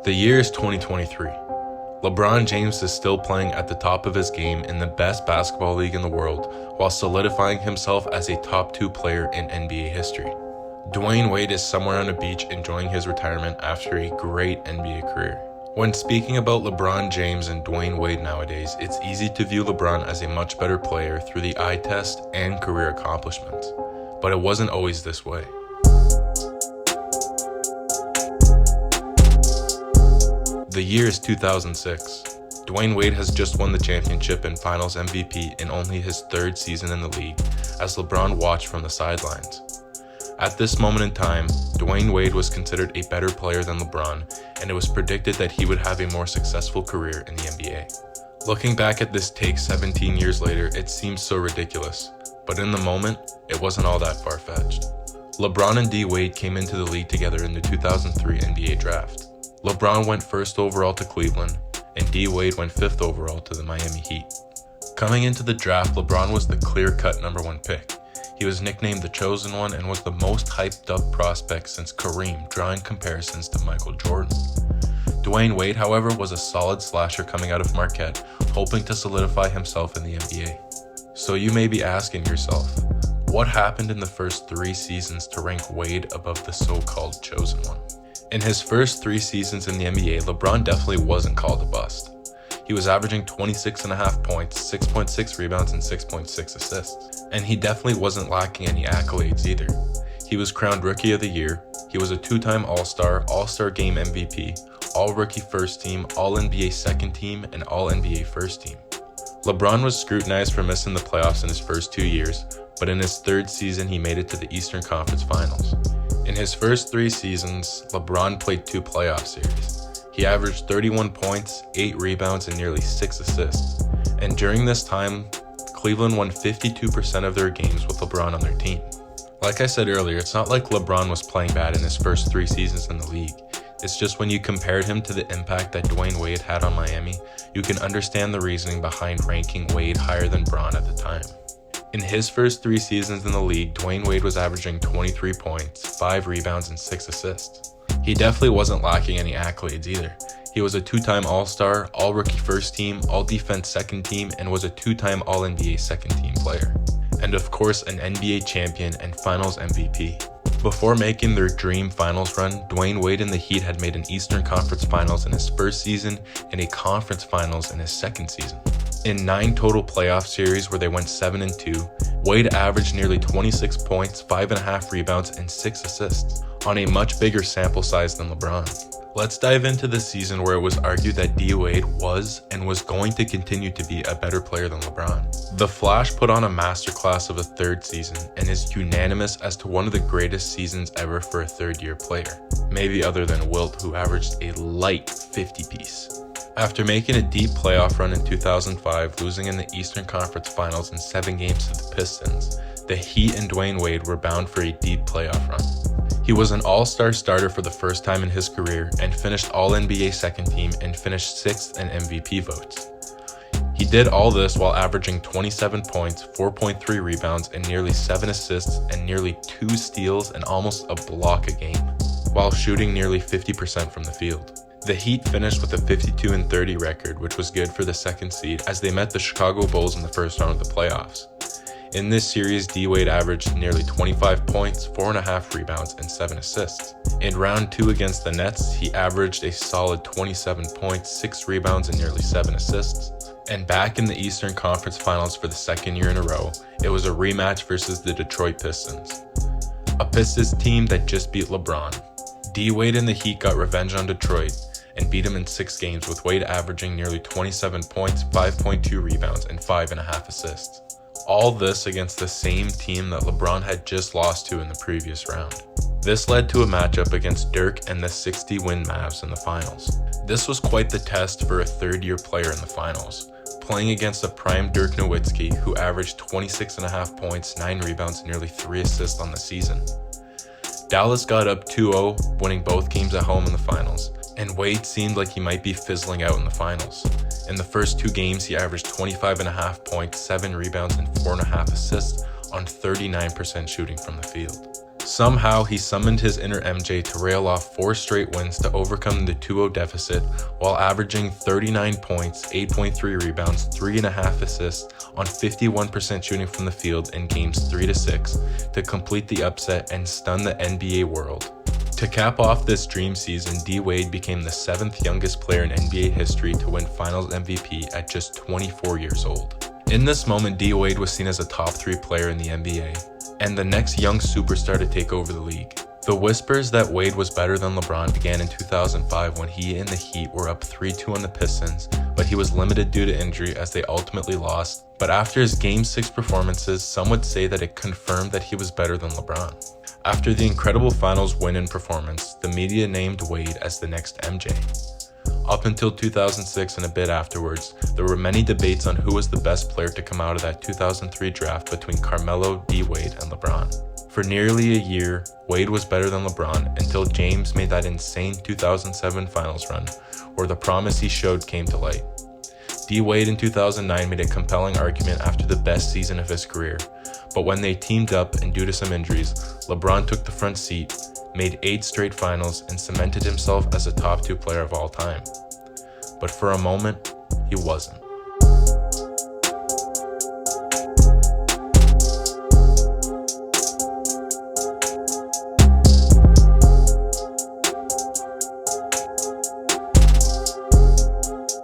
The year is 2023. LeBron James is still playing at the top of his game in the best basketball league in the world while solidifying himself as a top 2 player in NBA history. Dwyane Wade is somewhere on a beach enjoying his retirement after a great NBA career. When speaking about LeBron James and Dwyane Wade nowadays, it's easy to view LeBron as a much better player through the eye test and career accomplishments. But it wasn't always this way. The year is 2006. Dwyane Wade has just won the championship and Finals MVP in only his 3rd season in the league, as LeBron watched from the sidelines. At this moment in time, Dwyane Wade was considered a better player than LeBron, and it was predicted that he would have a more successful career in the NBA. Looking back at this take 17 years later, it seems so ridiculous, but in the moment, it wasn't all that far-fetched. LeBron and D. Wade came into the league together in the 2003 NBA draft. LeBron went 1st overall to Cleveland, and D. Wade went 5th overall to the Miami Heat. Coming into the draft, LeBron was the clear-cut number 1 pick. He was nicknamed the Chosen One and was the most hyped-up prospect since Kareem, drawing comparisons to Michael Jordan. Dwyane Wade, however, was a solid slasher coming out of Marquette, hoping to solidify himself in the NBA. So you may be asking yourself, what happened in the first 3 seasons to rank Wade above the so-called Chosen One? In his first 3 seasons in the NBA, LeBron definitely wasn't called a bust. He was averaging 26.5 points, 6.6 rebounds, and 6.6 assists. And he definitely wasn't lacking any accolades either. He was crowned Rookie of the Year, he was a 2-time All-Star, All-Star Game MVP, All-Rookie First Team, All-NBA Second Team, and All-NBA First Team. LeBron was scrutinized for missing the playoffs in his first 2 years, but in his 3rd season he made it to the Eastern Conference Finals. In his first 3 seasons, LeBron played 2 playoff series. He averaged 31 points, 8 rebounds, and nearly 6 assists. And during this time, Cleveland won 52% of their games with LeBron on their team. Like I said earlier, it's not like LeBron was playing bad in his first 3 seasons in the league. It's just when you compared him to the impact that Dwyane Wade had on Miami, you can understand the reasoning behind ranking Wade higher than Bron at the time. In his first 3 seasons in the league, Dwyane Wade was averaging 23 points, 5 rebounds, and 6 assists. He definitely wasn't lacking any accolades either. He was a 2-time All-Star, All-Rookie First Team, All-Defense Second Team, and was a 2-time All-NBA Second Team player. And of course, an NBA champion and Finals MVP. Before making their dream Finals run, Dwyane Wade and the Heat had made an Eastern Conference Finals in his first season and a Conference Finals in his 2nd season. In 9 total playoff series where they went 7-2, Wade averaged nearly 26 points, 5.5 rebounds, and 6 assists, on a much bigger sample size than LeBron. Let's dive into the season where it was argued that D. Wade was and was going to continue to be a better player than LeBron. The Flash put on a masterclass of a 3rd season and is unanimous as to one of the greatest seasons ever for a 3rd-year player, maybe other than Wilt, who averaged a light 50-piece. After making a deep playoff run in 2005, losing in the Eastern Conference Finals in 7 games to the Pistons, the Heat and Dwyane Wade were bound for a deep playoff run. He was an all-star starter for the first time in his career and finished All-NBA Second Team and finished 6th in MVP votes. He did all this while averaging 27 points, 4.3 rebounds, and nearly 7 assists and nearly 2 steals and almost a block a game, while shooting nearly 50% from the field. The Heat finished with a 52-30 record, which was good for the 2nd seed as they met the Chicago Bulls in the first round of the playoffs. In this series, D. Wade averaged nearly 25 points, 4.5 rebounds, and 7 assists. In round 2 against the Nets, he averaged a solid 27 points, 6 rebounds, and nearly 7 assists. And back in the Eastern Conference Finals for the 2nd year in a row, it was a rematch versus the Detroit Pistons, a Pistons team that just beat LeBron. D. Wade and the Heat got revenge on Detroit and beat him in 6 games, with Wade averaging nearly 27 points, 5.2 rebounds, and 5.5 assists. All this against the same team that LeBron had just lost to in the previous round. This led to a matchup against Dirk and the 60-win Mavs in the finals. This was quite the test for a 3rd-year player in the finals, playing against a prime Dirk Nowitzki, who averaged 26.5 points, 9 rebounds, and nearly 3 assists on the season. Dallas got up 2-0, winning both games at home in the finals, and Wade seemed like he might be fizzling out in the finals. In the first 2 games, he averaged 25.5 points, 7 rebounds, and 4.5 assists on 39% shooting from the field. Somehow, he summoned his inner MJ to rail off 4 straight wins to overcome the 2-0 deficit while averaging 39 points, 8.3 rebounds, 3.5 assists on 51% shooting from the field in games 3 to 6 to complete the upset and stun the NBA world. To cap off this dream season, D Wade became the 7th youngest player in NBA history to win Finals MVP at just 24 years old. In this moment, D Wade was seen as a top 3 player in the NBA and the next young superstar to take over the league. The whispers that Wade was better than LeBron began in 2005 when he and the Heat were up 3-2 on the Pistons, but he was limited due to injury as they ultimately lost. But after his Game 6 performances, some would say that it confirmed that he was better than LeBron. After the incredible finals win and performance, the media named Wade as the next MJ. Up until 2006 and a bit afterwards, there were many debates on who was the best player to come out of that 2003 draft between Carmelo, D Wade, and LeBron. For nearly a year, Wade was better than LeBron until James made that insane 2007 finals run, where the promise he showed came to light. D Wade in 2009 made a compelling argument after the best season of his career, but when they teamed up and due to some injuries, LeBron took the front seat, made 8 straight finals, and cemented himself as a top 2 player of all time. But for a moment, he wasn't.